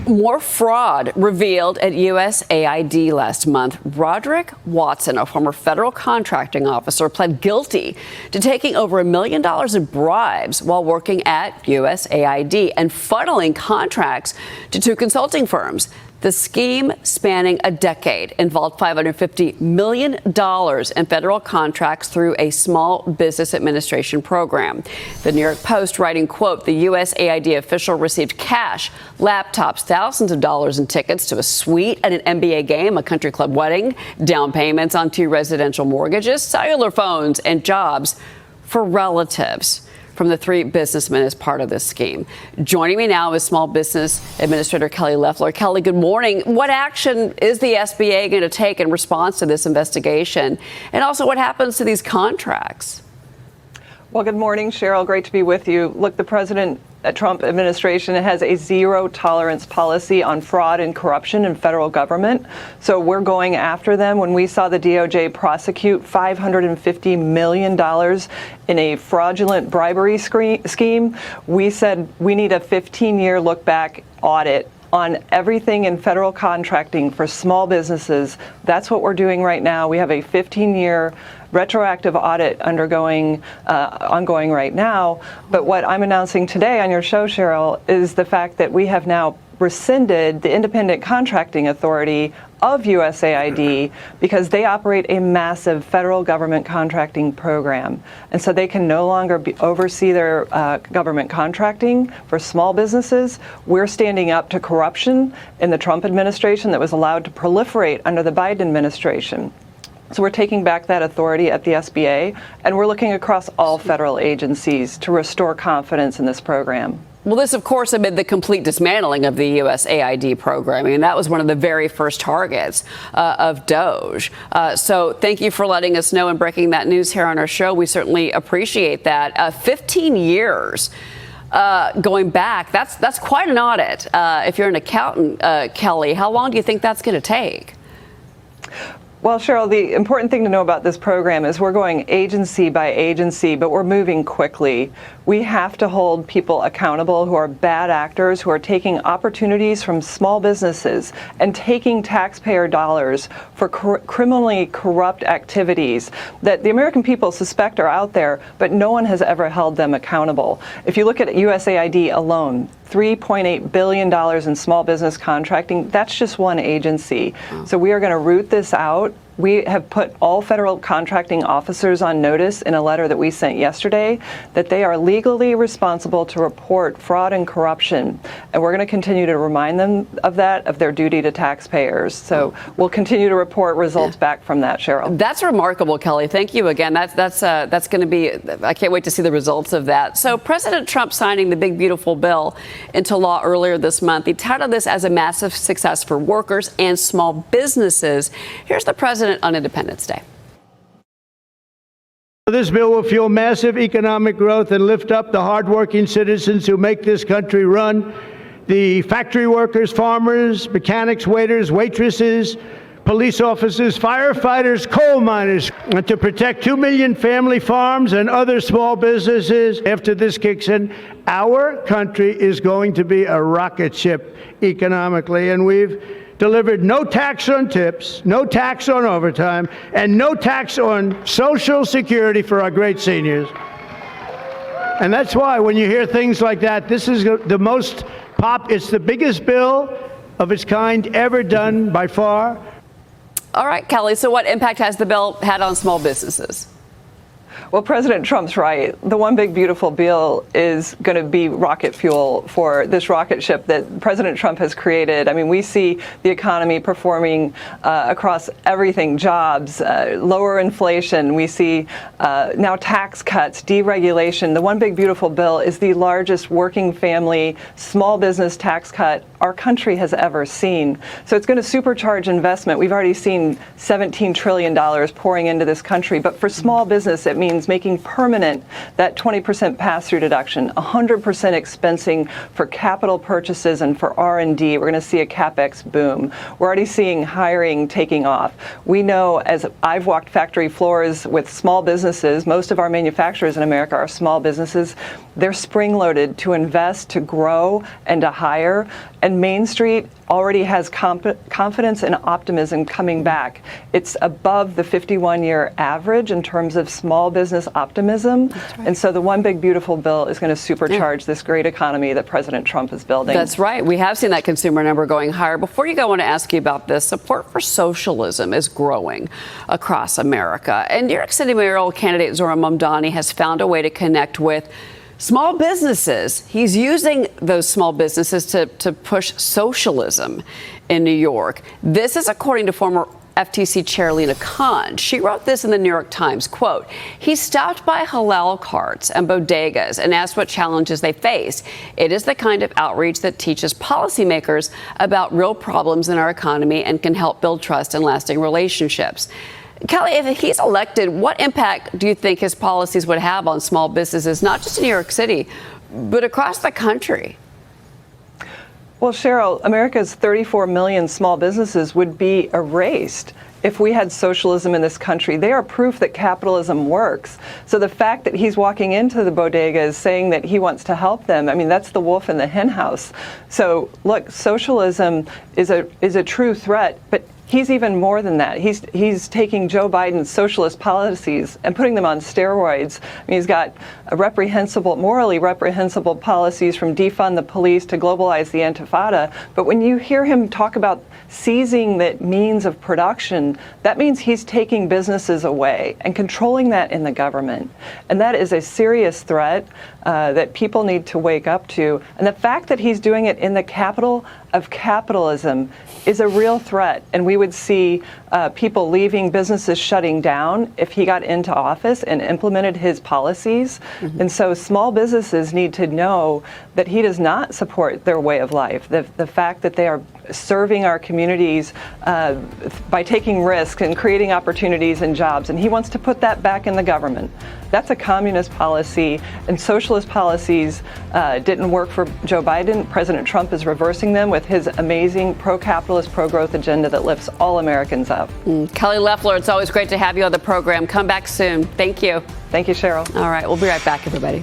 More fraud revealed at USAID last month. Roderick Watson, a former federal contracting officer, pled guilty to taking over $1 million in bribes while working at USAID and funneling contracts to two consulting firms. The scheme, spanning a decade, involved $550 million in federal contracts through a Small Business Administration program. The New York Post writing, quote, the USAID official received cash, laptops, thousands of dollars in tickets to a suite at an NBA game, a country club wedding, down payments on 2 residential mortgages, cellular phones, and jobs for relatives from the 3 businessmen as part of this scheme. Joining me now is Small Business Administrator Kelly Loeffler. Kelly, good morning. What action is the SBA going to take in response to this investigation? And also, what happens to these contracts? Well, good morning, Cheryl. Great to be with you. Look, the President Trump administration has a zero-tolerance policy on fraud and corruption in federal government. So we're going after them. When we saw the DOJ prosecute $550 million in a fraudulent bribery scheme, we said we need a 15-year look-back audit on everything in federal contracting for small businesses. That's what we're doing right now. We have a 15-year retroactive audit ongoing right now. But what I'm announcing today on your show, Cheryl, is the fact that we have now rescinded the independent contracting authority of USAID because they operate a massive federal government contracting program. And so they can no longer oversee their government contracting for small businesses. We're standing up to corruption in the Trump administration that was allowed to proliferate under the Biden administration. So we're taking back that authority at the SBA, and we're looking across all federal agencies to restore confidence in this program. Well, this, of course, amid the complete dismantling of the USAID program. I mean, that was one of the very first targets of DOJ. So thank you for letting us know and breaking that news here on our show. We certainly appreciate that. 15 years going back, that's quite an audit. If you're an accountant, Kelly, how long do you think that's going to take? Well, Cheryl, the important thing to know about this program is we're going agency by agency, but we're moving quickly. We have to hold people accountable who are bad actors, who are taking opportunities from small businesses and taking taxpayer dollars for criminally corrupt activities that the American people suspect are out there, but no one has ever held them accountable. If you look at USAID alone, $3.8 billion in small business contracting, that's just one agency. So we are going to root this out. We have put all federal contracting officers on notice in a letter that we sent yesterday that they are legally responsible to report fraud and corruption. And we're going to continue to remind them of that, of their duty to taxpayers. So we'll continue to report results back from that, Cheryl. That's remarkable, Kelly. Thank you again. That's going to be, I can't wait to see the results of that. So President Trump signing the big, beautiful bill into law earlier this month. He touted this as a massive success for workers and small businesses. Here's the president on Independence Day. This bill will fuel massive economic growth and lift up the hardworking citizens who make this country run. The factory workers, farmers, mechanics, waiters, waitresses, police officers, firefighters, coal miners, and to protect 2 million family farms and other small businesses. After this kicks in, our country is going to be a rocket ship economically, and we've delivered no tax on tips, no tax on overtime, and no tax on Social Security for our great seniors. And that's why when you hear things like that, this is the most it's the biggest bill of its kind ever done by far. All right, Kelly, so what impact has the bill had on small businesses? Well, President Trump's right. The one big beautiful bill is going to be rocket fuel for this rocket ship that President Trump has created. I mean, we see the economy performing across everything, jobs, lower inflation. We see now tax cuts, deregulation. The one big beautiful bill is the largest working family small business tax cut our country has ever seen. So it's going to supercharge investment. We've already seen $17 trillion pouring into this country. But for small business, it means means making permanent that 20% pass-through deduction, 100% expensing for capital purchases and for R&D. We're going to see a CapEx boom. We're already seeing hiring taking off. We know, as I've walked factory floors with small businesses, most of our manufacturers in America are small businesses. They're spring-loaded to invest, to grow, and to hire. And Main Street already has confidence and optimism coming back. It's above the 51-year average in terms of small business optimism. Right. And so the One Big Beautiful Bill is going to supercharge this great economy that President Trump is building. That's right. We have seen that consumer number going higher. Before you go, I want to ask you about this. Support for socialism is growing across America. And New York City mayoral candidate Zohran Mamdani has found a way to connect with small businesses. He's using those small businesses to push socialism in New York. This is according to former FTC Chair Lena Khan. She wrote this in the New York Times, quote, "He stopped by halal carts and bodegas and asked what challenges they face. It is the kind of outreach that teaches policymakers about real problems in our economy and can help build trust and lasting relationships." Kelly, if he's elected, what impact do you think his policies would have on small businesses, not just in New York City, but across the country? Well, Cheryl, America's 34 million small businesses would be erased if we had socialism in this country. They are proof that capitalism works. So the fact that he's walking into the bodegas saying that he wants to help them, I mean, that's the wolf in the hen house. So look, socialism is a true threat, but he's even more than that. He's taking Joe Biden's socialist policies and putting them on steroids. I mean, he's got morally reprehensible policies, from defund the police to globalize the Intifada. But when you hear him talk about seizing that means of production, that means he's taking businesses away and controlling that in the government. And that is a serious threat that people need to wake up to. And the fact that he's doing it in the capital of capitalism is a real threat. And we would see people leaving, businesses shutting down if he got into office and implemented his policies. Mm-hmm. And so small businesses need to know that he does not support their way of life. The fact that they are serving our communities by taking risks and creating opportunities and jobs. And he wants to put that back in the government. That's a communist policy, and socialist policies didn't work for Joe Biden. President Trump is reversing them with his amazing pro-capitalist, pro-growth agenda that lifts all Americans up. Kelly Loeffler, it's always great to have you on the program. Come back soon. Thank you. Thank you, Cheryl. All right, we'll be right back, everybody.